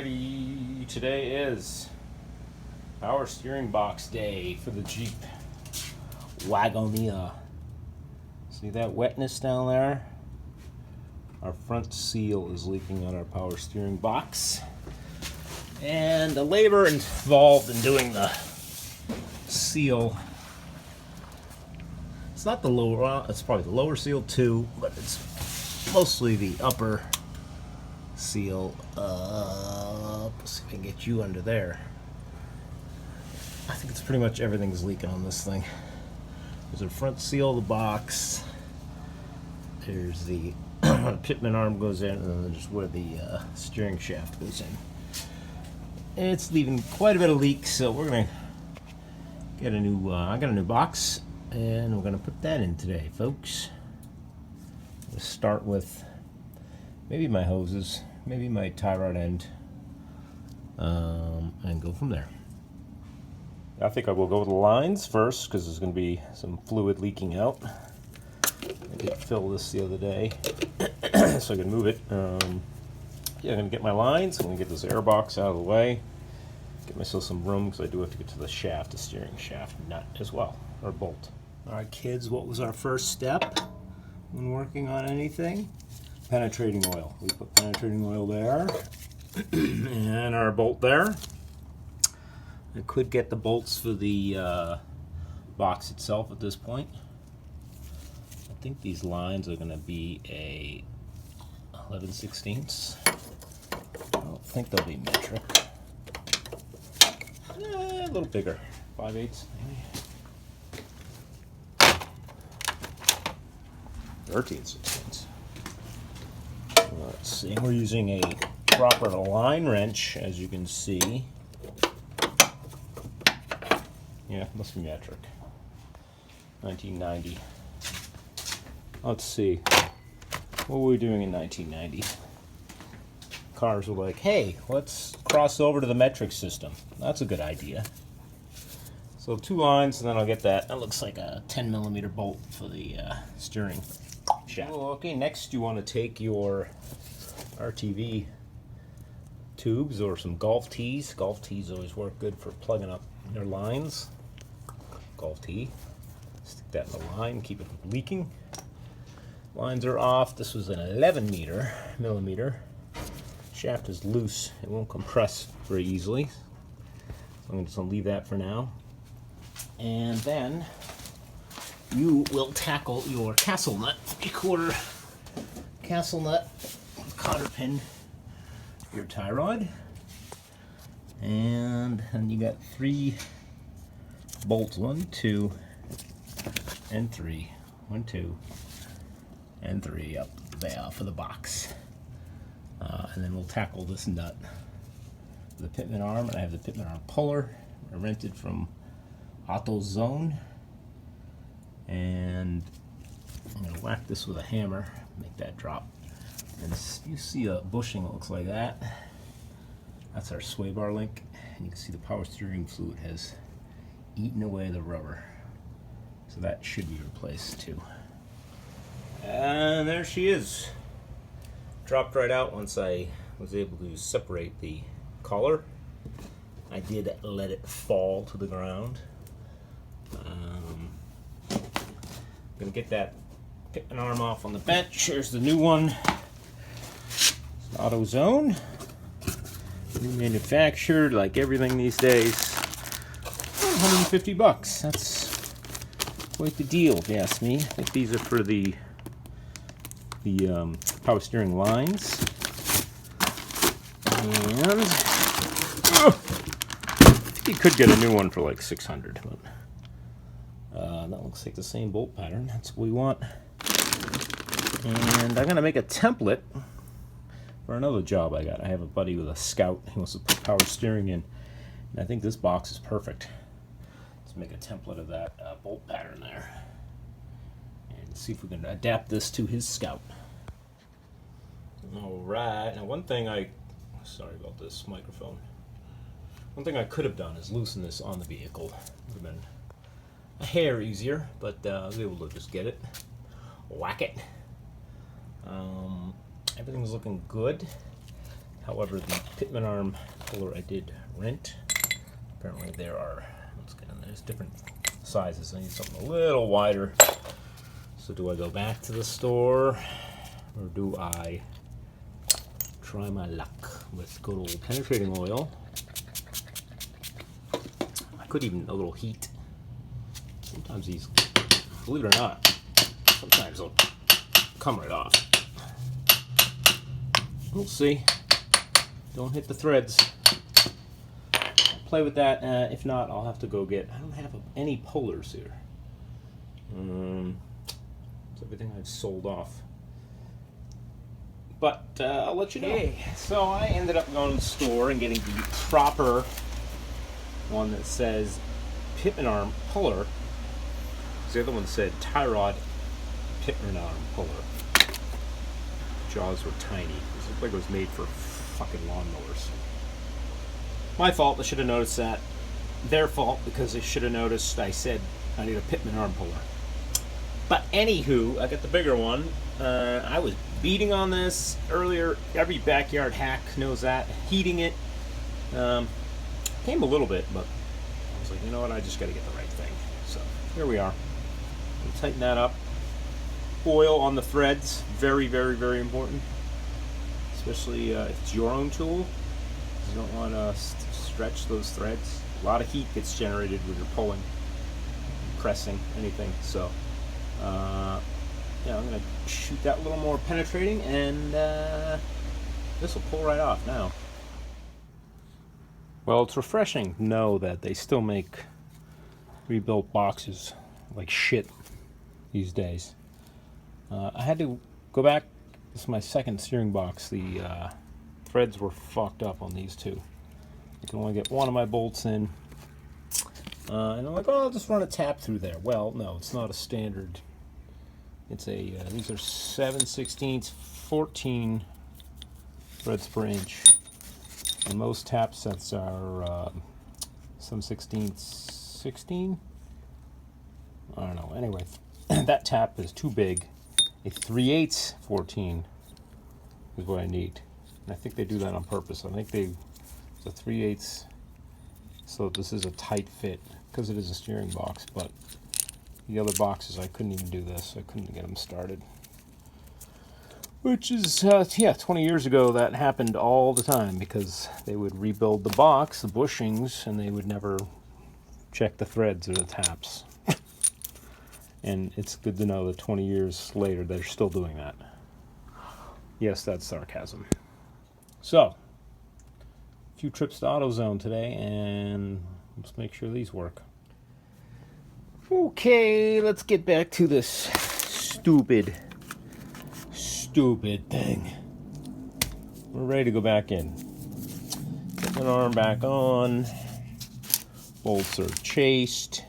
Alrighty, today is power steering box day for the Jeep Wagoner. See that wetness down there? Our front seal is leaking on our power steering box. And the labor involved in doing the seal, it's not the lower, it's probably the lower seal too, but it's mostly the upper seal. Let's see if I can get you under there. I think it's pretty much everything's leaking on this thing. There's a front seal of the box. There's the Pitman arm goes in, and then there's where the steering shaft goes in. And it's leaving quite a bit of leak, so we're gonna get a new. I got a new box, and we're gonna put that in today, folks. We'll start with maybe my hoses, maybe my tie rod end, and go from there. I think I will go with the lines first because there's going to be some fluid leaking out. I did fill this the other day so I can move it. Yeah, I'm going to get my lines. I'm going to get this air box out of the way. Get myself some room because I do have to get to the shaft, the steering shaft nut as well, or bolt. Alright kids, what was our first step when working on anything? Penetrating oil. We put penetrating oil there and our bolt there. I could get the bolts for the box itself at this point. I think these lines are going to be a 11/16. I don't think they'll be metric. A little bigger, 5/8 maybe. 13/16. Let's see, we're using a proper line wrench, as you can see. Yeah, must be metric. 1990. Let's see. What were we doing in 1990? Cars were like, hey, let's cross over to the metric system. That's a good idea. So 2 lines, and then I'll get that. That looks like a 10mm bolt for the steering shaft. Oh, okay, next you want to take your RTV tubes or some golf tees. Golf tees always work good for plugging up your lines. Golf tee. Stick that in the line, keep it from leaking. Lines are off. This was an 11mm. Shaft is loose. It won't compress very easily. So I'm just going to leave that for now. And then you will tackle your castle nut, 3/4 castle nut, cotter pin, your tie rod, and then you got 3 bolts, 1, 2, and 3. 1, 2, and 3 up there for the box. And then we'll tackle this nut. The Pitman arm, and I have the Pitman arm puller. I rented from AutoZone. And I'm going to whack this with a hammer, make that drop. And you see a bushing that looks like that. That's our sway bar link. And you can see the power steering fluid has eaten away the rubber. So that should be replaced too. And there she is. Dropped right out once I was able to separate the collar. I did let it fall to the ground. Gonna get that Pitman arm off on the bench. Here's the new one. It's AutoZone. New manufactured, like everything these days. $150. That's quite the deal, if you ask me. I think these are for the power steering lines. And you could get a new one for like $600, but that looks like the same bolt pattern. That's what we want. And I'm gonna make a template for another job I got. I have a buddy with a Scout. He wants to put power steering in, and I think this box is perfect. Let's make a template of that bolt pattern there, and see if we can adapt this to his Scout. Alright, now sorry about this microphone. One thing I could have done is loosen this on the vehicle. Would have been a hair easier, but I was able to just get it, whack it. Everything's looking good. However, the Pitman arm puller I did rent, apparently there are, once again, there's different sizes. I need something a little wider. So do I go back to the store, or do I try my luck with good old penetrating oil? I could even a little heat. Sometimes these, believe it or not, sometimes they'll come right off. We'll see. Don't hit the threads. Play with that. If not, I'll have to go get. I don't have any pullers here. It's everything I've sold off. But I'll let you know. Okay, so I ended up going to the store and getting the proper one that says Pitman arm puller. The other one said tie rod Pitman arm puller. Jaws were tiny. This looked like it was made for fucking lawnmowers. My fault. I should have noticed that. Their fault, because they should have noticed I said I need a Pitman arm puller. But anywho, I got the bigger one. I was beating on this earlier. Every backyard hack knows that. Heating it. Came a little bit, but I was like, you know what? I just got to get the right thing. So here we are. We'll tighten that up. Oil on the threads. Very, very, very important. Especially if it's your own tool. You don't want to stretch those threads. A lot of heat gets generated when you're pulling, pressing, anything. So, yeah, I'm going to shoot that a little more penetrating, and this will pull right off now. Well, it's refreshing to know that they still make rebuilt boxes like shit these days. I had to go back. This is my second steering box. The threads were fucked up on these two. I can only get one of my bolts in. And I'm like, oh, I'll just run a tap through there. Well, no, it's not a standard. It's a, these are 7/16, 14 threads per inch. And most tap sets are 7/16, 16? I don't know. Anyway, that tap is too big. A 3/8 14 is what I need. And I think they do that on purpose. I think it's a 3/8 so this is a tight fit because it is a steering box, but the other boxes I couldn't even do this. I couldn't get them started. Which is, yeah, 20 years ago that happened all the time because they would rebuild the box, the bushings, and they would never check the threads or the taps. And it's good to know that 20 years later they're still doing that. Yes, that's sarcasm. So, a few trips to AutoZone today, and let's make sure these work. Okay, let's get back to this stupid thing. We're ready to go back in. Get an arm back on. Bolts are chased.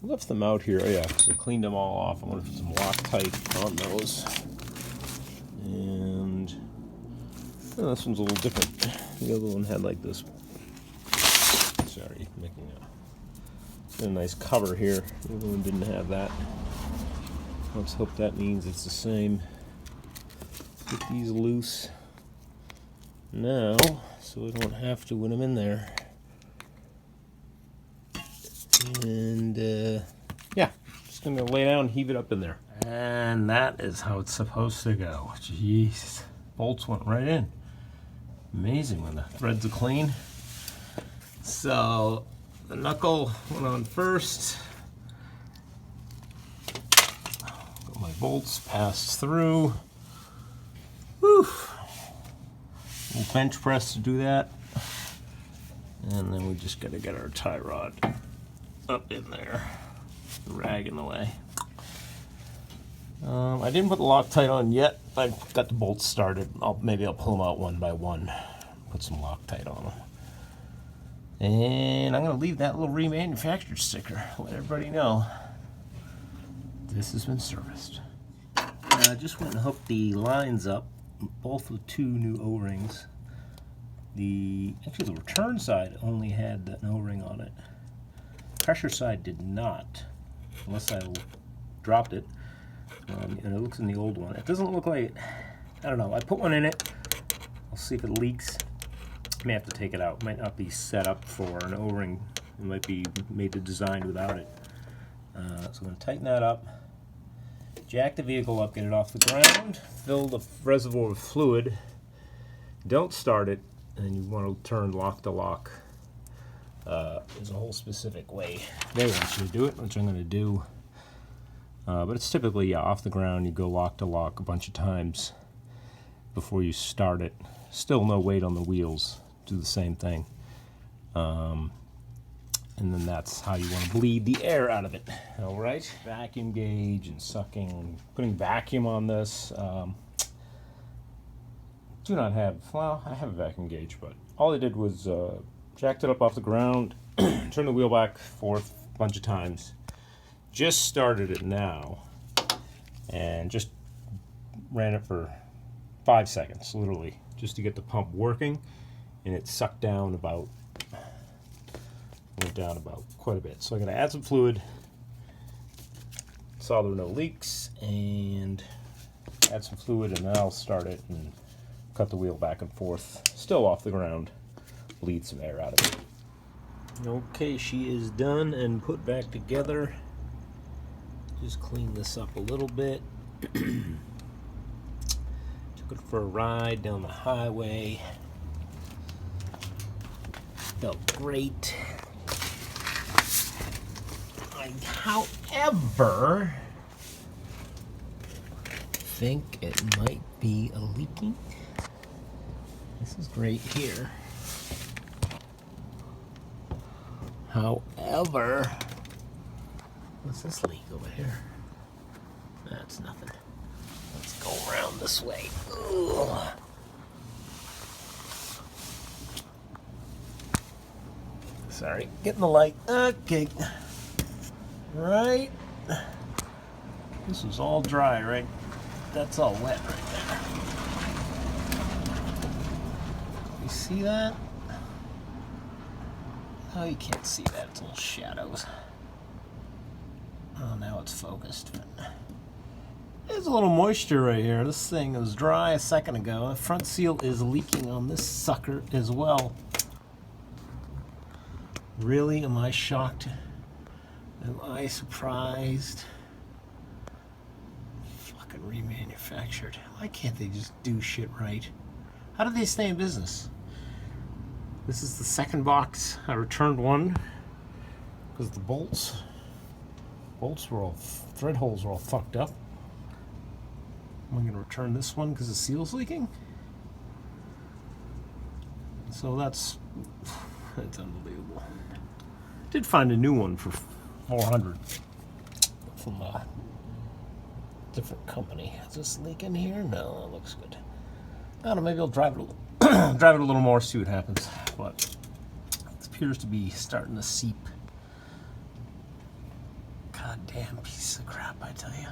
I left them out here. Oh, yeah, because I cleaned them all off. I'm going to put some Loctite on those. And oh, this one's a little different. The other one had like this. Sorry, making a nice cover here. The other one didn't have that. Let's hope that means it's the same. Get these loose now so I don't have to when I'm in there. And yeah, just gonna lay down and heave it up in there. And that is how it's supposed to go. Jeez, bolts went right in. Amazing when the threads are clean. So the knuckle went on first. Got my bolts passed through. Whew. Little bench press to do that. And then we just gotta get our tie rod up in there. The rag in the way. I didn't put the Loctite on yet. I got the bolts started. Maybe I'll pull them out one by one. Put some Loctite on them. And I'm going to leave that little remanufactured sticker. Let everybody know this has been serviced. I just went and hooked the lines up, both with two new O-rings. Actually, the return side only had an O-ring on it. Pressure side did not, unless I dropped it. And it looks in the old one. It doesn't look like, I don't know, I put one in it. I'll see if it leaks. May have to take it out. It might not be set up for an O-ring. It might be made to design without it. So I'm going to tighten that up. Jack the vehicle up, get it off the ground. Fill the reservoir with fluid. Don't start it, and you want to turn lock to lock. There's a whole specific way they want you to do it, which I'm going to do. But it's typically, yeah, off the ground. You go lock to lock a bunch of times before you start it. Still no weight on the wheels. Do the same thing. And then that's how you want to bleed the air out of it. All right. Vacuum gauge and sucking, putting vacuum on this. Do not have, well, I have a vacuum gauge, but all I did was jacked it up off the ground, turned the wheel back forth a bunch of times. Just started it now, and just ran it for 5 seconds, literally, just to get the pump working, and it sucked down about, went down about quite a bit. So I'm going to add some fluid, saw there were no leaks, and add some fluid, and then I'll start it and cut the wheel back and forth, still off the ground, bleed some air out of it. Okay, she is done and put back together. Just clean this up a little bit. Took it for a ride down the highway. Felt great. However, think it might be a leaking. This is great here. However, what's this leak over here? That's nothing. Let's go around this way. Ugh. Sorry, getting the light. Okay. Right. This is all dry, right? That's all wet right there. You see that? Oh, you can't see that. It's little shadows. Oh, now it's focused. There's a little moisture right here. This thing was dry a second ago. The front seal is leaking on this sucker as well. Really? Am I shocked? Am I surprised? Fucking remanufactured. Why can't they just do shit right? How do they stay in business? This is the second box. I returned one because the bolts were all, thread holes were all fucked up. I'm going to return this one because the seal's leaking. So that's unbelievable. Did find a new one for $400 from a different company. Is this leaking here? No, it looks good. I don't know, maybe I'll drive it drive it a little more, see what happens. But it appears to be starting to seep. Goddamn piece of crap, I tell you.